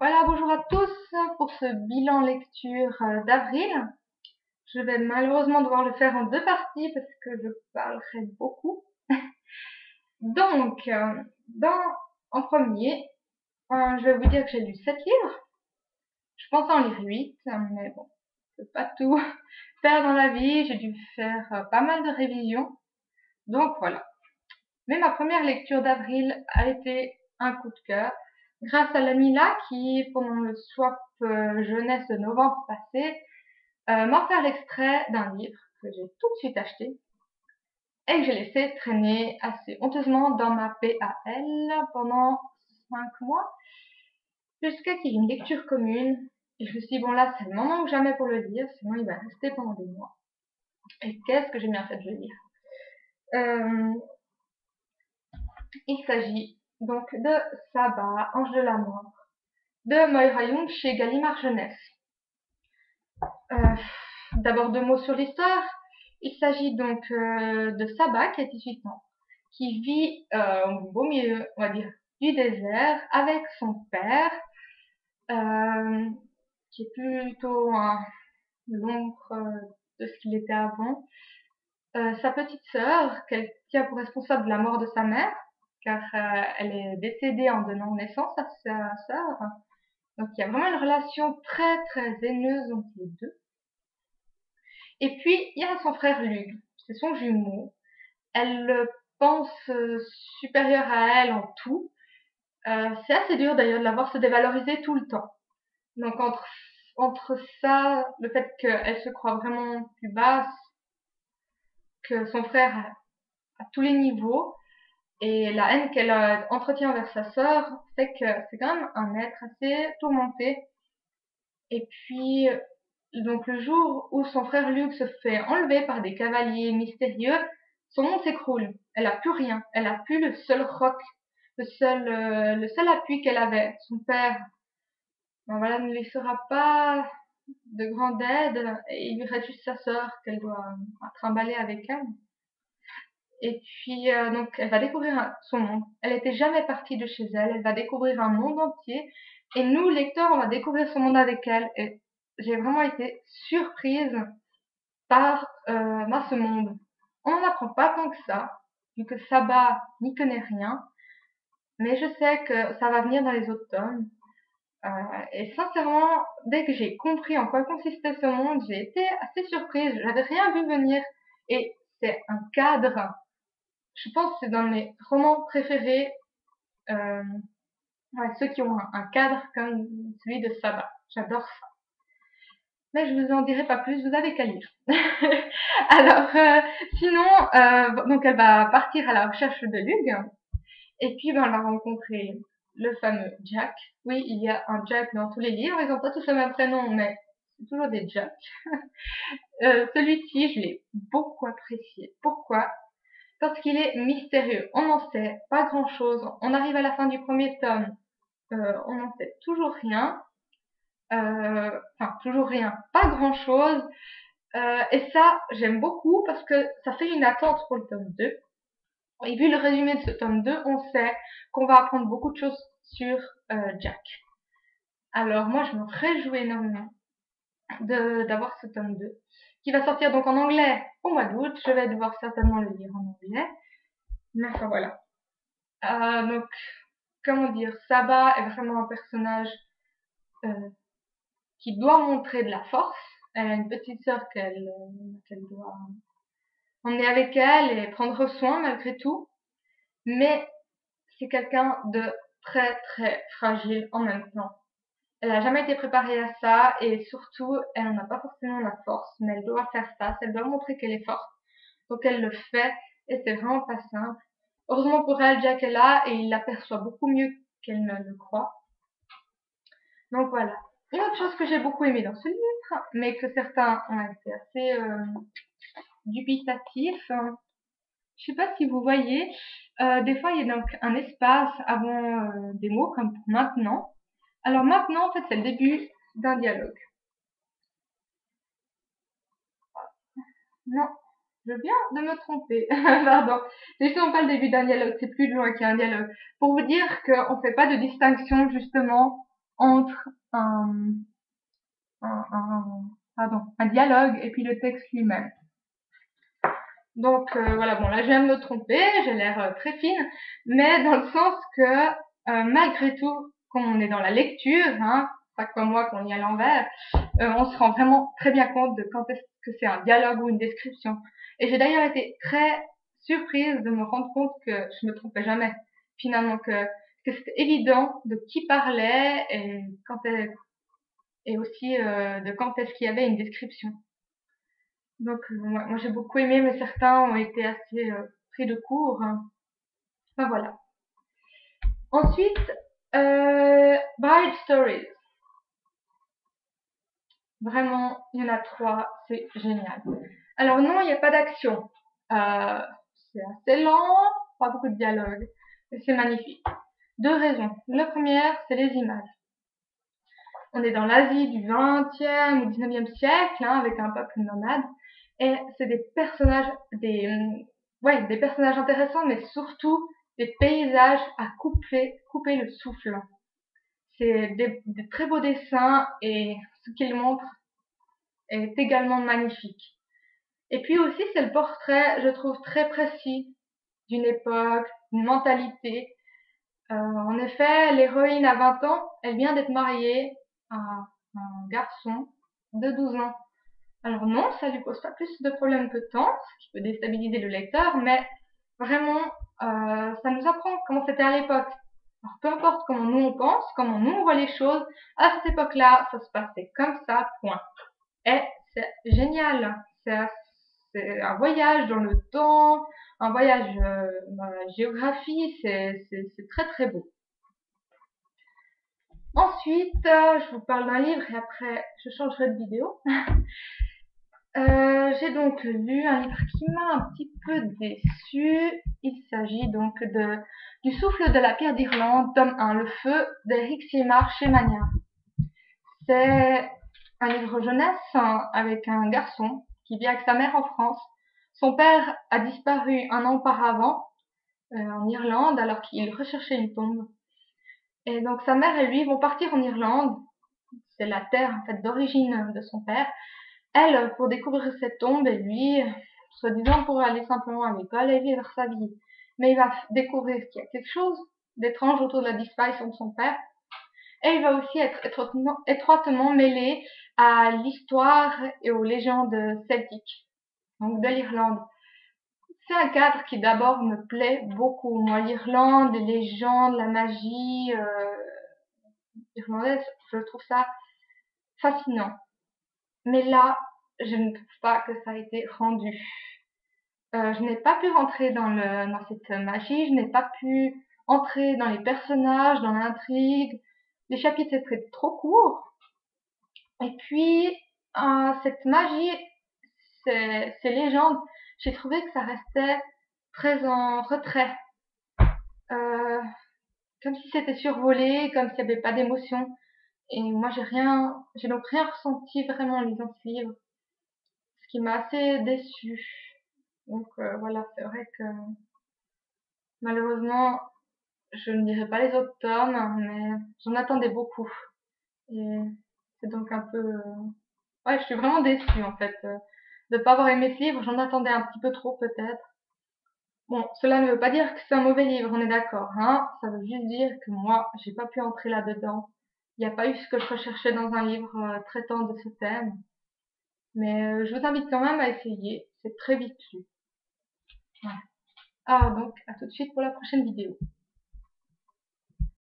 Voilà, bonjour à tous pour ce bilan lecture d'avril. Je vais malheureusement devoir le faire en deux parties parce que je parlerai beaucoup. Donc, en premier, je vais vous dire que j'ai lu 7 livres. Je pensais en lire 8, mais bon, je peux pas tout faire dans la vie. J'ai dû faire pas mal de révisions. Donc voilà. Mais ma première lecture d'avril a été un coup de cœur grâce à l'ami là qui, pendant le swap jeunesse de novembre passé, m'a fait l'extrait d'un livre que j'ai tout de suite acheté et que j'ai laissé traîner assez honteusement dans ma PAL pendant 5 mois jusqu'à qu'il y ait une lecture commune. Et je me suis dit, bon là, c'est le moment ou jamais pour le lire, sinon il va rester pendant des mois. Et qu'est-ce que j'ai bien fait de le lire. Il s'agit donc de Saba, Ange de la mort, de Moira Young chez Gallimard Jeunesse. D'abord 2 mots sur l'histoire. Il s'agit donc de Saba qui a 18 ans, qui vit au beau milieu, on va dire, du désert avec son père, qui est plutôt l'ombre de ce qu'il était avant. Sa petite sœur, qu'elle tient pour responsable de la mort de sa mère, car elle est décédée en donnant naissance à sa sœur. Donc il y a vraiment une relation très très haineuse entre les deux. Et puis il y a son frère Lug, c'est son jumeau. Elle le pense supérieur à elle en tout. C'est assez dur d'ailleurs de la voir se dévaloriser tout le temps. Donc entre ça, le fait qu'elle se croit vraiment plus basse que son frère à tous les niveaux, et la haine qu'elle entretient envers sa sœur, fait que c'est quand même un être assez tourmenté. Et puis, donc le jour où son frère Luke se fait enlever par des cavaliers mystérieux, son monde s'écroule. Elle a plus rien. Elle a plus le seul roc, le seul appui qu'elle avait. Son père, ben voilà, ne lui sera pas de grande aide et il lui reste juste sa sœur qu'elle doit trimballer avec elle. Et puis, donc, elle va découvrir son monde. Elle n'était jamais partie de chez elle. Elle va découvrir un monde entier. Et nous, lecteurs, on va découvrir son monde avec elle. Et j'ai vraiment été surprise par ce monde. On n'en apprend pas tant que ça, vu que Saba n'y connaît rien. Mais je sais que ça va venir dans les autres tomes. Et sincèrement, dès que j'ai compris en quoi consistait ce monde, j'ai été assez surprise. J'avais rien vu venir. Et c'est un cadre. Je pense que c'est dans mes romans préférés, ceux qui ont un cadre comme celui de Saba. J'adore ça. Mais je vous en dirai pas plus, vous avez qu'à lire. Alors, sinon, donc elle va partir à la recherche de Lug, et puis ben, elle va rencontrer le fameux Jack. Oui, il y a un Jack dans tous les livres, ils ont pas tous le même prénom, mais c'est toujours des Jack. Celui-ci, je l'ai beaucoup apprécié. Pourquoi? Parce qu'il est mystérieux. On n'en sait pas grand-chose. On arrive à la fin du premier tome, on n'en sait toujours rien. Enfin, toujours rien, pas grand-chose. Et ça, j'aime beaucoup parce que ça fait une attente pour le tome 2. Et vu le résumé de ce tome 2, on sait qu'on va apprendre beaucoup de choses sur Jack. Alors moi, je me réjouis énormément d'avoir ce tome 2, qui va sortir donc en anglais au mois d'août. Je vais devoir certainement le lire en anglais. Mais enfin voilà. Donc, comment dire, Saba est vraiment un personnage qui doit montrer de la force. Elle a une petite sœur qu'elle doit emmener avec elle et prendre soin malgré tout. Mais c'est quelqu'un de très très fragile en même temps. Elle n'a jamais été préparée à ça et surtout, elle n'en a pas forcément la force, mais elle doit faire ça, elle doit montrer qu'elle est forte. Donc elle le fait et c'est vraiment pas simple. Heureusement pour elle, Jack est là et il l'aperçoit beaucoup mieux qu'elle ne le croit. Donc voilà. Une autre chose que j'ai beaucoup aimé dans ce livre, mais que certains ont été assez dubitatifs, je sais pas si vous voyez, des fois il y a donc un espace avant des mots comme pour maintenant. Alors maintenant, en fait, c'est le début d'un dialogue. Non, je viens de me tromper. Pardon. C'est justement pas le début d'un dialogue, c'est plus loin qu'il y a un dialogue. Pour vous dire qu'on fait pas de distinction, justement, entre un, un- un dialogue et puis le texte lui-même. Donc voilà, bon là je viens de me tromper, j'ai l'air très fine, mais dans le sens que malgré tout, quand on est dans la lecture, hein, pas comme moi qu'on lit à l'envers, on se rend vraiment très bien compte de quand est-ce que c'est un dialogue ou une description. Et j'ai d'ailleurs été très surprise de me rendre compte que je me trompais jamais, finalement, que c'était évident de qui parlait et aussi de quand est-ce qu'il y avait une description. Donc moi j'ai beaucoup aimé, mais certains ont été assez pris de court, hein. Enfin voilà. Ensuite, Bride Stories. Vraiment, il y en a 3, c'est génial. Alors non, il n'y a pas d'action. Euh, c'est assez lent, pas beaucoup de dialogue, et c'est magnifique. 2 raisons. La première, c'est les images. On est dans l'Asie du 20e ou 19e siècle, hein, avec un peuple nomade, et c'est des personnages, des personnages intéressants, mais surtout des paysages à couper le souffle. C'est des très beaux dessins et ce qu'ils montrent est également magnifique. Et puis aussi, c'est le portrait, je trouve, très précis d'une époque, d'une mentalité. En effet, l'héroïne à 20 ans, elle vient d'être mariée à un garçon de 12 ans. Alors non, ça lui pose pas plus de problèmes que tant, ce qui peut déstabiliser le lecteur, mais vraiment, ça nous apprend comment c'était à l'époque. Alors peu importe comment nous on pense, comment nous on voit les choses, à cette époque-là, ça se passait comme ça, point. Et c'est génial. C'est un voyage dans le temps, un voyage dans la géographie, c'est très très beau. Ensuite, je vous parle d'un livre et après je changerai de vidéo. J'ai donc lu un livre qui m'a un petit peu déçue. Il s'agit donc du Souffle de la pierre d'Irlande, tome 1, Le feu d'Eric Simard chez Mania. C'est un livre jeunesse, hein, avec un garçon qui vit avec sa mère en France. Son père a disparu un an auparavant en Irlande alors qu'il recherchait une tombe. Et donc sa mère et lui vont partir en Irlande. C'est la terre en fait d'origine de son père. Elle pour découvrir cette tombe et lui, soi-disant pour aller simplement à l'école et vivre sa vie. Mais il va découvrir qu'il y a quelque chose d'étrange autour de la disparition de son père. Et il va aussi être étroitement mêlé à l'histoire et aux légendes celtiques, donc de l'Irlande. C'est un cadre qui d'abord me plaît beaucoup. Moi, l'Irlande, les légendes, la magie irlandaise, je trouve ça fascinant. Mais là, je ne trouve pas que ça a été rendu. Je n'ai pas pu rentrer dans cette magie, je n'ai pas pu entrer dans les personnages, dans l'intrigue. Les chapitres étaient trop courts. Et puis, cette magie, ces légendes, j'ai trouvé que ça restait très en retrait. Euh, Comme si c'était survolé, comme s'il n'y avait pas d'émotion. Et moi, j'ai donc rien ressenti vraiment en lisant ce livre, ce qui m'a assez déçue. Donc voilà, c'est vrai que malheureusement, je ne dirai pas les autres tomes, mais j'en attendais beaucoup. Et c'est donc un peu... Ouais, je suis vraiment déçue en fait de pas avoir aimé ce livre. J'en attendais un petit peu trop peut-être. Bon, cela ne veut pas dire que c'est un mauvais livre, on est d'accord, hein. Ça veut juste dire que moi, j'ai pas pu entrer là-dedans. Il n'y a pas eu ce que je recherchais dans un livre traitant de ce thème. Mais je vous invite quand même à essayer. C'est très vite lu. Voilà. Alors donc, à tout de suite pour la prochaine vidéo.